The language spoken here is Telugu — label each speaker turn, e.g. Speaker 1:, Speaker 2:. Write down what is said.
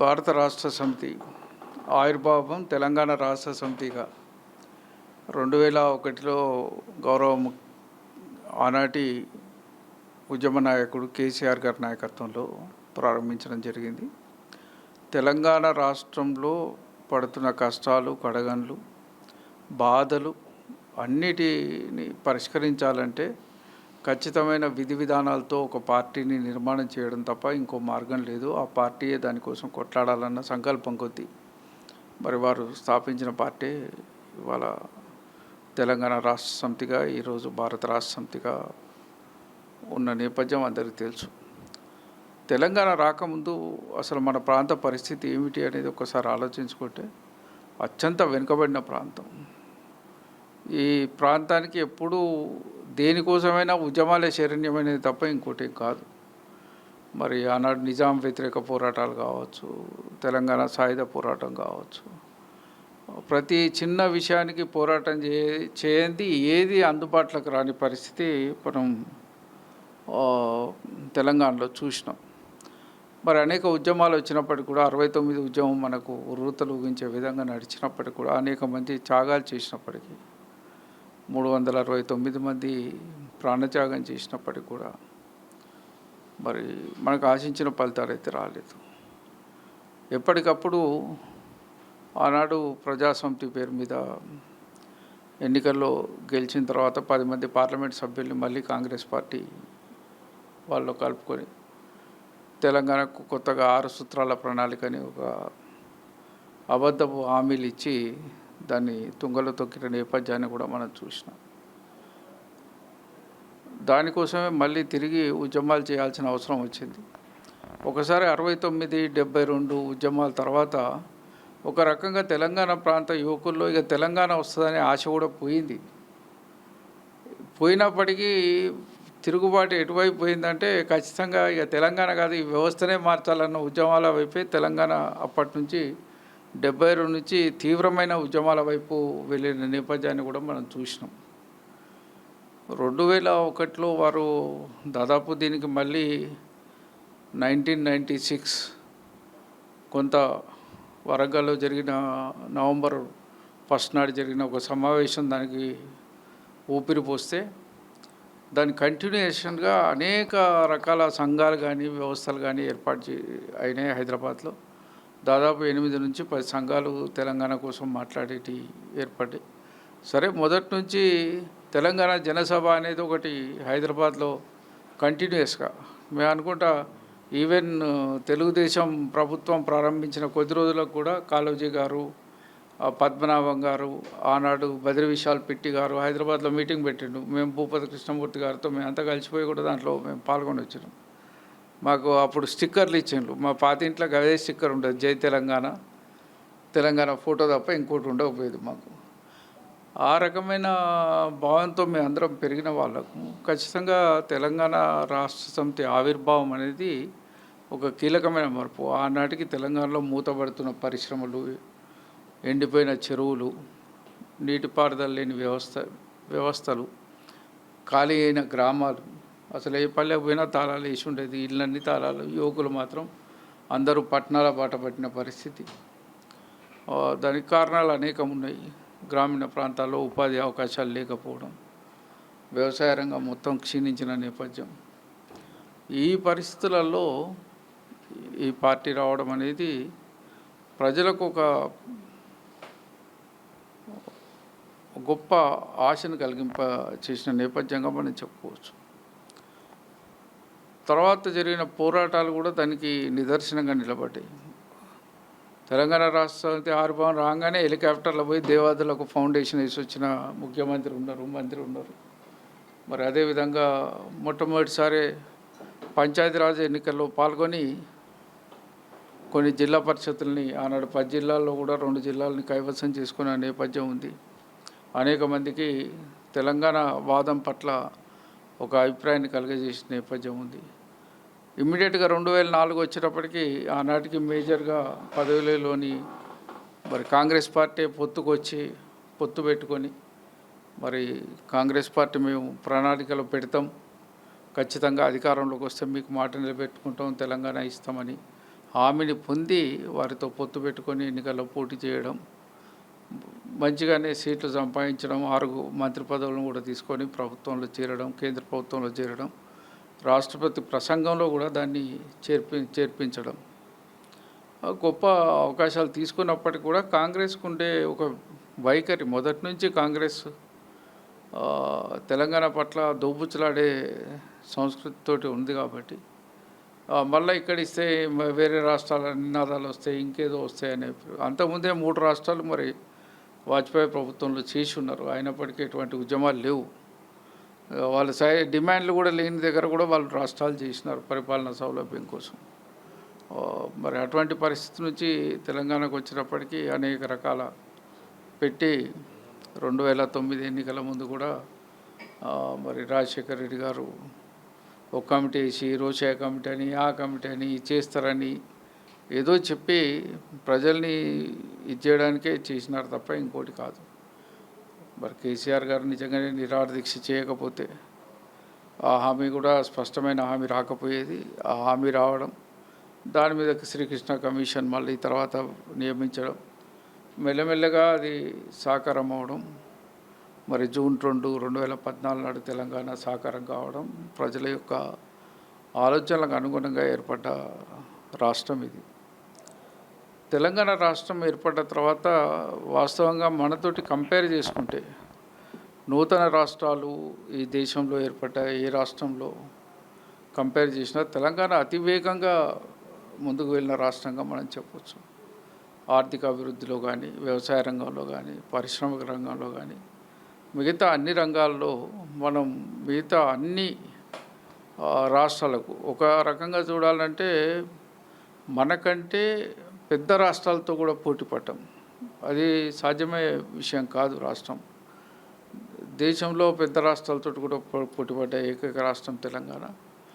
Speaker 1: భారత రాష్ట్ర సమితి ఆవిర్భావం తెలంగాణ రాష్ట్ర సమితిగా 2001లో ఆనాటి ఉద్యమ నాయకుడు కేసీఆర్ గారి నాయకత్వంలో ప్రారంభించడం జరిగింది. తెలంగాణ రాష్ట్రంలో పడుతున్న కష్టాలు, కడగండ్లు, బాధలు అన్నిటిని పరిష్కరించాలంటే ఖచ్చితమైన విధి విధానాలతో ఒక పార్టీని నిర్మాణం చేయడం తప్ప ఇంకో మార్గం లేదు. ఆ పార్టీయే దానికోసం కొట్లాడాలన్న సంకల్పం కొద్దీ మరి వారు స్థాపించిన పార్టీ ఇవాళ తెలంగాణ రాష్ట్ర సమితిగా, ఈరోజు భారత రాష్ట్ర సమితిగా ఉన్న నేపథ్యం అందరికీ తెలుసు. తెలంగాణ రాకముందు అసలు మన ప్రాంత పరిస్థితి ఏమిటి అనేది ఒకసారి ఆలోచించుకుంటే అత్యంత వెనుకబడిన ప్రాంతం. ఈ ప్రాంతానికి ఎప్పుడూ దేనికోసమైనా ఉద్యమాలే శరణ్యమైనది తప్ప ఇంకోటి కాదు. మరి ఆనాడు నిజాం వ్యతిరేక పోరాటాలు కావచ్చు, తెలంగాణ సాయుధ పోరాటం కావచ్చు, ప్రతి చిన్న విషయానికి పోరాటం చేయండి ఏది అందుబాటులోకి రాని పరిస్థితి మనం తెలంగాణలో చూసినాం. మరి అనేక ఉద్యమాలు వచ్చినప్పటికీ కూడా 69 ఉద్యమం మనకు ఉర్రూతలు ఊగించే విధంగా నడిచినప్పటికీ కూడా అనేక మంది త్యాగాలు చేసినప్పటికీ 369 మంది ప్రాణత్యాగం చేసినప్పటికీ కూడా మరి మనకు ఆశించిన ఫలితాలు అయితే రాలేదు. ఎప్పటికప్పుడు ఆనాడు ప్రజాసమితి పేరు మీద ఎన్నికల్లో గెలిచిన తర్వాత 10 మంది పార్లమెంట్ సభ్యుల్ని మళ్ళీ కాంగ్రెస్ పార్టీ వాళ్ళు కలుపుకొని తెలంగాణకు కొత్తగా 6 సూత్రాల ప్రణాళికని ఒక అబద్ధపు హామీలు ఇచ్చి దాన్ని తుంగలో తొక్కిన నేపథ్యాన్ని కూడా మనం చూసినాం. దానికోసమే మళ్ళీ తిరిగి ఉద్యమాలు చేయాల్సిన అవసరం వచ్చింది. ఒకసారి 69, 72 ఉద్యమాల తర్వాత ఒక రకంగా తెలంగాణ ప్రాంత యువకుల్లో ఇక తెలంగాణ వస్తుందనే ఆశ కూడా పోయింది. పోయినప్పటికీ తిరుగుబాటు ఎటువైపు పోయిందంటే ఖచ్చితంగా ఇక తెలంగాణ కాదు ఈ వ్యవస్థనే మార్చాలన్న ఉద్యమాల వైపే తెలంగాణ అప్పటి నుంచి 72 నుంచి తీవ్రమైన ఉద్యమాల వైపు వెళ్ళిన నేపథ్యాన్ని కూడా మనం చూసినాం. 2001లో వారు దాదాపు దీనికి మళ్ళీ 1996 కొంత వరంగల్లో జరిగిన నవంబర్ 1 నాడు జరిగిన ఒక సమావేశం దానికి ఊపిరి పోస్తే దాని కంటిన్యూషన్గా అనేక రకాల సంఘాలు కానీ వ్యవస్థలు కానీ ఏర్పాటు అయినాయి. హైదరాబాద్లో దాదాపు 8 నుంచి 10 సంఘాలు తెలంగాణ కోసం మాట్లాడేటి ఏర్పడ్డాయి. సరే, మొదటి నుంచి తెలంగాణ జనసభ అనేది ఒకటి హైదరాబాద్లో కంటిన్యూస్గా మేము అనుకుంటా ఈవెన్ తెలుగుదేశం ప్రభుత్వం ప్రారంభించిన కొద్ది రోజులకు కూడా కాళోజీ గారు, పద్మనాభం గారు, ఆనాడు బద్రి విశాల్ పిట్టి గారు హైదరాబాద్లో మీటింగ్ పెట్టిండు. మేము భూపతి కృష్ణమూర్తి గారితో మేము అంతా కలిసిపోయి కూడా దాంట్లో మేము పాల్గొని వచ్చినాం. మాకు అప్పుడు స్టిక్కర్లు ఇచ్చిండ్రు. మా పాతింట్లోకి అదే స్టిక్కర్ ఉండదు, జై తెలంగాణ, తెలంగాణ ఫోటో తప్ప ఇంకోటి ఉండకపోయేది మాకు. ఆ రకమైన భావంతో మేము అందరం పెరిగిన వాళ్ళకు ఖచ్చితంగా తెలంగాణ రాష్ట్ర సమితి ఆవిర్భావం అనేది ఒక కీలకమైన మార్పు. ఆనాటికి తెలంగాణలో మూతపడుతున్న పరిశ్రమలు, ఎండిపోయిన చెరువులు, నీటిపారుదల లేని వ్యవస్థలు, ఖాళీ అయిన గ్రామాలు, అసలు ఏ పల్లెకు పోయినా తాళాలు వేసి ఉండేది, ఇళ్ళన్నీ తాళాలు. యువకులు మాత్రం అందరూ పట్టణాల బాట పట్టిన పరిస్థితి. దానికి కారణాలు అనేకం ఉన్నాయి. గ్రామీణ ప్రాంతాల్లో ఉపాధి అవకాశాలు లేకపోవడం, వ్యవసాయ రంగం మొత్తం క్షీణించిన నేపథ్యం. ఈ పరిస్థితులలో ఈ పార్టీ రావడం అనేది ప్రజలకు ఒక గొప్ప ఆశను చేసిన నేపథ్యంగా మనం చెప్పుకోవచ్చు. తర్వాత జరిగిన పోరాటాలు కూడా దానికి నిదర్శనంగా నిలబడ్డాయి. తెలంగాణ రాష్ట్ర సమితి ఆవిర్భావం రాగానే హెలికాప్టర్లో పోయి దేవాదులకు ఫౌండేషన్ వేసి వచ్చిన ముఖ్యమంత్రి ఉన్నారు, మంత్రి ఉన్నారు. మరి అదేవిధంగా మొట్టమొదటిసారి పంచాయతీరాజ్ ఎన్నికల్లో పాల్గొని కొన్ని జిల్లా పరిషత్తుల్ని ఆనాడు 10 జిల్లాల్లో కూడా 2 జిల్లాలని కైవసం చేసుకునే నేపథ్యం ఉంది. అనేక మందికి తెలంగాణ వాదం పట్ల ఒక అభిప్రాయాన్ని కలుగజేసిన నేపథ్యం ఉంది. ఇమ్మీడియట్గా 2004 వచ్చేటప్పటికి ఆనాటికి మేజర్గా పదవిలోని మరి కాంగ్రెస్ పార్టీ పొత్తు పెట్టుకొని మరి కాంగ్రెస్ పార్టీ మేము ప్రణాళికలు పెడతాం, ఖచ్చితంగా అధికారంలోకి వస్తే మీకు మాట నిలబెట్టుకుంటాం, తెలంగాణ ఇస్తామని హామీని పొంది వారితో పొత్తు పెట్టుకొని ఎన్నికల్లో పోటీ చేయడం, మంచిగానే సీట్లు సంపాదించడం, 6 మంత్రి పదవులను కూడా తీసుకొని ప్రభుత్వంలో చేరడం, కేంద్ర ప్రభుత్వంలో చేరడం, రాష్ట్రపతి ప్రసంగంలో కూడా దాన్ని చేర్పించడం, గొప్ప అవకాశాలు తీసుకున్నప్పటికీ కూడా కాంగ్రెస్కు ఉండే ఒక వైఖరి మొదటి నుంచి కాంగ్రెస్ తెలంగాణ పట్ల దోబుచ్చులాడే సంస్కృతితోటి ఉంది కాబట్టి మళ్ళీ ఇక్కడ ఇస్తే వేరే రాష్ట్రాల నినాదాలు వస్తాయి, ఇంకేదో వస్తాయి అనే అంతకుముందే 3 రాష్ట్రాలు మరి వాజ్పేయి ప్రభుత్వంలో చేసి ఉన్నారు. అయినప్పటికీ ఎటువంటి ఉద్యమాలు లేవు. వాళ్ళ డిమాండ్లు కూడా లేని దగ్గర కూడా వాళ్ళు రాష్ట్రాలు చేసినారు పరిపాలనా సౌలభ్యం కోసం. మరి అటువంటి పరిస్థితి నుంచి తెలంగాణకు వచ్చినప్పటికీ అనేక రకాల పెట్టి 2009 ఎన్నికల ముందు కూడా మరి రాజశేఖర రెడ్డి గారు ఒక కమిటీ వేసి రోషయ్య కమిటీ అని, ఆ కమిటీ అని చేస్తారని ఏదో చెప్పి ప్రజల్ని ఇది చేయడానికే చేసినారు తప్ప ఇంకోటి కాదు. మరి కేసీఆర్ గారు నిజంగానే నిరాహార దీక్ష చేయకపోతే ఆ హామీ కూడా స్పష్టమైన హామీ రాకపోయేది. ఆ హామీ రావడం, దాని మీద శ్రీకృష్ణ కమిషన్ మళ్ళీ తర్వాత నియమించడం, మెల్లమెల్లగా అది సాకారం అవడం, మరి జూన్ 2, 2014 నాడు తెలంగాణ సాకారం కావడం, ప్రజల యొక్క ఆలోచనలకు అనుగుణంగా ఏర్పడ్డ రాష్ట్రం ఇది. తెలంగాణ రాష్ట్రం ఏర్పడ్డ తర్వాత వాస్తవంగా మనతోటి కంపేర్ చేసుకుంటే నూతన రాష్ట్రాలు ఈ దేశంలో ఏర్పడ్డ ఏ రాష్ట్రంలో కంపేర్ చేసినా తెలంగాణ అతివేగంగా ముందుకు వెళ్ళిన రాష్ట్రంగా మనం చెప్పవచ్చు. ఆర్థిక అభివృద్ధిలో కానీ, వ్యవసాయ రంగంలో కానీ, పారిశ్రామిక రంగంలో కానీ, మిగతా అన్ని రంగాల్లో మనం మిగతా అన్ని రాష్ట్రాలకు ఒక రకంగా చూడాలంటే మనకంటే పెద్ద రాష్ట్రాలతో కూడా పోటీ పడ్డాం. అది సాధ్యమయ్యే విషయం కాదు. రాష్ట్రం దేశంలో పెద్ద రాష్ట్రాలతో కూడా పోటీ పడ్డ ఏకైక రాష్ట్రం తెలంగాణ.